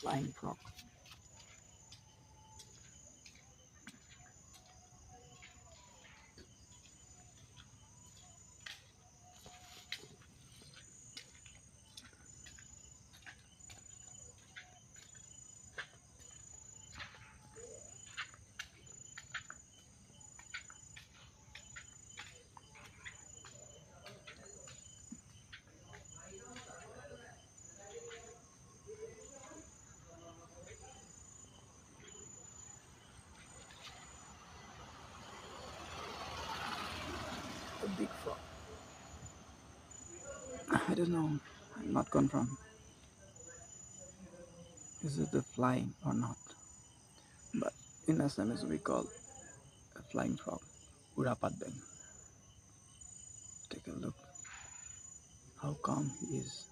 flying frog. A big frog. I don't know. I'm not confirmed. Is it a flying or not? But in Assamese we call a flying frog Urapadbeng. Take a look how calm he is.